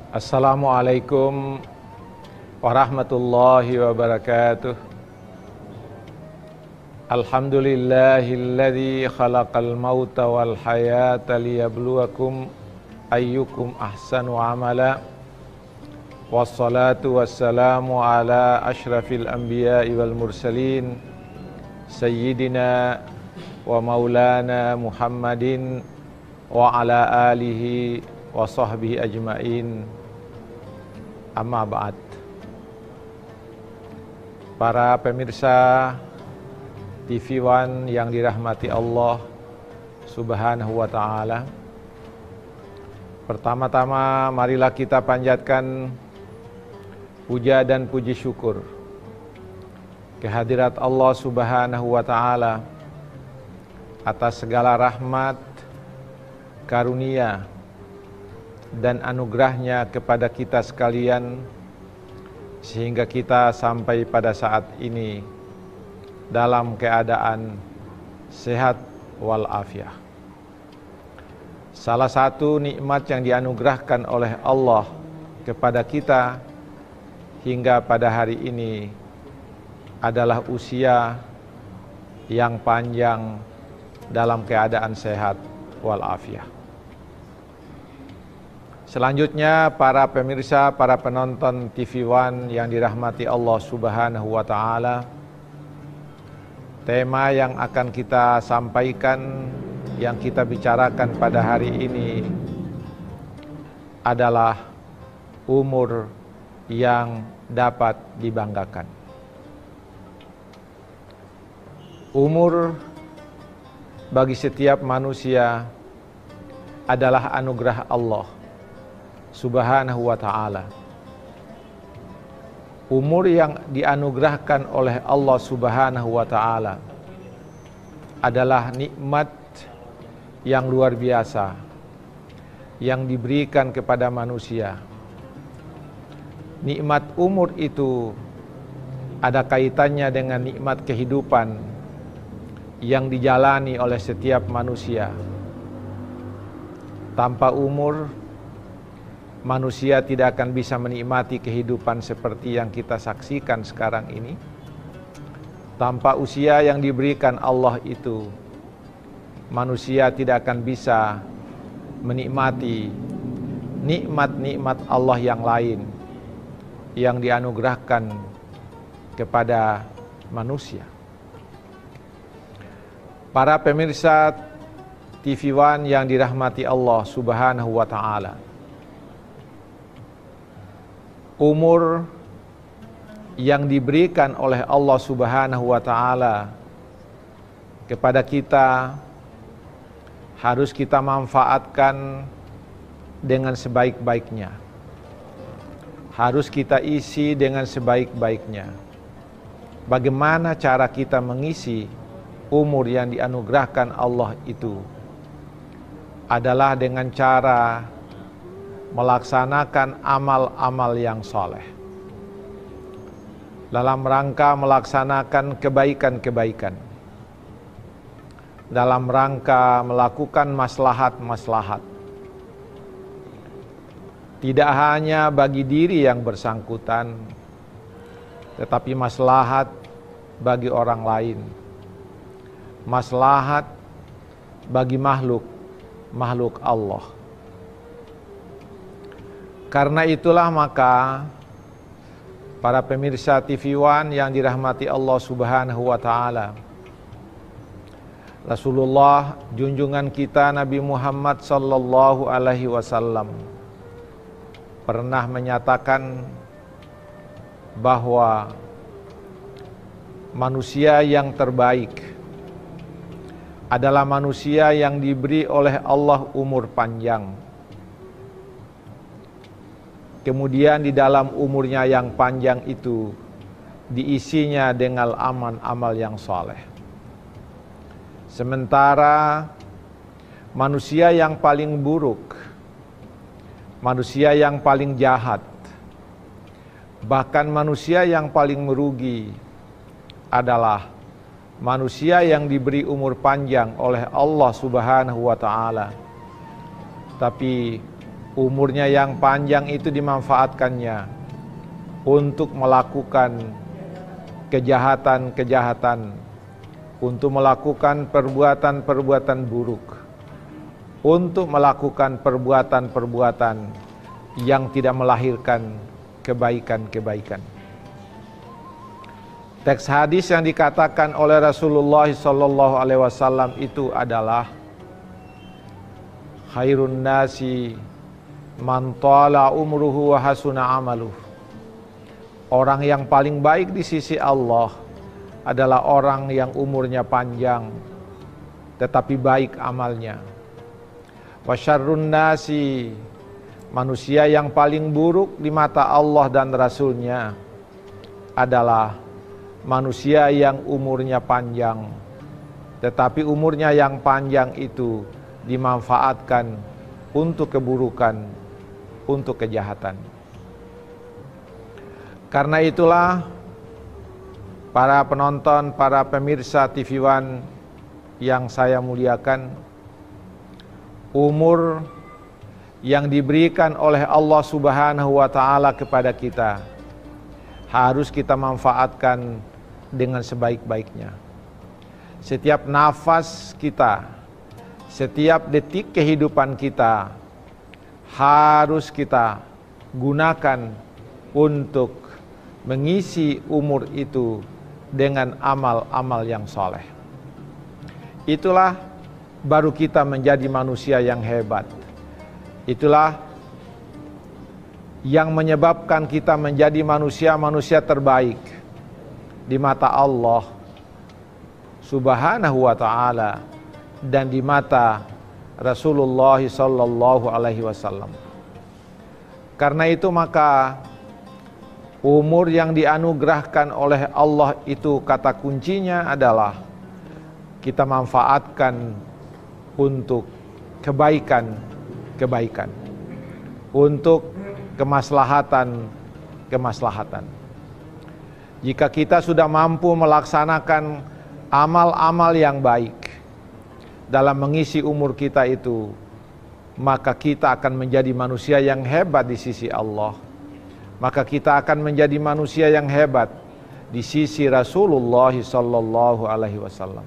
Assalamualaikum warahmatullahi wabarakatuh. Alhamdulillahilladzi khalaqal mauta wal hayata liyabluwakum ayyukum ahsanu amala. Wassalatu wassalamu ala asyrafil anbiya'i wal mursalin sayyidina wa maulana Muhammadin wa ala alihi wa sahbihi ajma'in. Amma ba'd. Para pemirsa TV One yang dirahmati Allah Subhanahu wa ta'ala, pertama-tama marilah kita panjatkan puja dan puji syukur kehadirat Allah Subhanahu wa ta'ala atas segala rahmat, karunia dan anugerahnya kepada kita sekalian, sehingga kita sampai pada saat ini dalam keadaan sehat walafiat. Salah satu nikmat yang dianugerahkan oleh Allah kepada kita hingga pada hari ini adalah usia yang panjang dalam keadaan sehat walafiat. Selanjutnya, para pemirsa, para penonton TV One yang dirahmati Allah Subhanahu wa ta'ala, tema yang akan kita sampaikan, yang kita bicarakan pada hari ini adalah umur yang dapat dibanggakan. Umur bagi setiap manusia adalah anugerah Allah Subhanahu wa ta'ala. Umur yang dianugerahkan oleh Allah Subhanahu wa ta'ala adalah nikmat yang luar biasa yang diberikan kepada manusia. Nikmat umur itu ada kaitannya dengan nikmat kehidupan yang dijalani oleh setiap manusia. Tanpa umur, manusia tidak akan bisa menikmati kehidupan seperti yang kita saksikan sekarang ini. Tanpa usia yang diberikan Allah itu, manusia tidak akan bisa menikmati nikmat-nikmat Allah yang lain yang dianugerahkan kepada manusia. Para pemirsa TV One yang dirahmati Allah Subhanahu wa ta'ala, umur yang diberikan oleh Allah Subhanahu wa ta'ala kepada kita harus kita manfaatkan dengan sebaik-baiknya. Harus kita isi dengan sebaik-baiknya. Bagaimana cara kita mengisi umur yang dianugerahkan Allah itu? Adalah dengan cara melaksanakan amal-amal yang soleh, dalam rangka melaksanakan kebaikan-kebaikan, dalam rangka melakukan maslahat-maslahat, tidak hanya bagi diri yang bersangkutan, tetapi maslahat bagi orang lain, maslahat bagi makhluk Allah. Karena itulah maka para pemirsa TV One yang dirahmati Allah Subhanahu wa ta'ala, Rasulullah junjungan kita Nabi Muhammad sallallahu alaihi wasallam pernah menyatakan bahwa manusia yang terbaik adalah manusia yang diberi oleh Allah umur panjang. Kemudian di dalam umurnya yang panjang itu diisinya dengan amal-amal yang soleh. Sementara manusia yang paling buruk, manusia yang paling jahat, bahkan manusia yang paling merugi adalah manusia yang diberi umur panjang oleh Allah Subhanahu wa ta'ala, tapi umurnya yang panjang itu dimanfaatkannya untuk melakukan kejahatan-kejahatan, untuk melakukan perbuatan-perbuatan buruk, untuk melakukan perbuatan-perbuatan yang tidak melahirkan kebaikan-kebaikan. Teks hadis yang dikatakan oleh Rasulullah SAW itu adalah khairun nasi man tala umruhu wa hasuna amaluh. Orang yang paling baik di sisi Allah adalah orang yang umurnya panjang tetapi baik amalnya. Wa syarrun nasi, manusia yang paling buruk di mata Allah dan Rasulnya adalah manusia yang umurnya panjang tetapi umurnya yang panjang itu dimanfaatkan untuk keburukan, untuk kejahatan. Karena itulah para penonton, para pemirsa TV One yang saya muliakan, umur yang diberikan oleh Allah Subhanahu wa Ta'ala kepada kita harus kita manfaatkan dengan sebaik-baiknya. Setiap nafas kita, setiap detik kehidupan kita harus kita gunakan untuk mengisi umur itu dengan amal-amal yang soleh. Itulah baru kita menjadi manusia yang hebat. Itulah yang menyebabkan kita menjadi manusia-manusia terbaik di mata Allah Subhanahu wa Ta'ala dan di mata Rasulullah sallallahu alaihi wasallam. Karena itu maka umur yang dianugerahkan oleh Allah itu kata kuncinya adalah kita manfaatkan untuk kebaikan-kebaikan, untuk kemaslahatan. Jika kita sudah mampu melaksanakan amal-amal yang baik dalam mengisi umur kita itu, maka kita akan menjadi manusia yang hebat di sisi Allah. Maka kita akan menjadi manusia yang hebat di sisi Rasulullah sallallahu alaihi wasallam.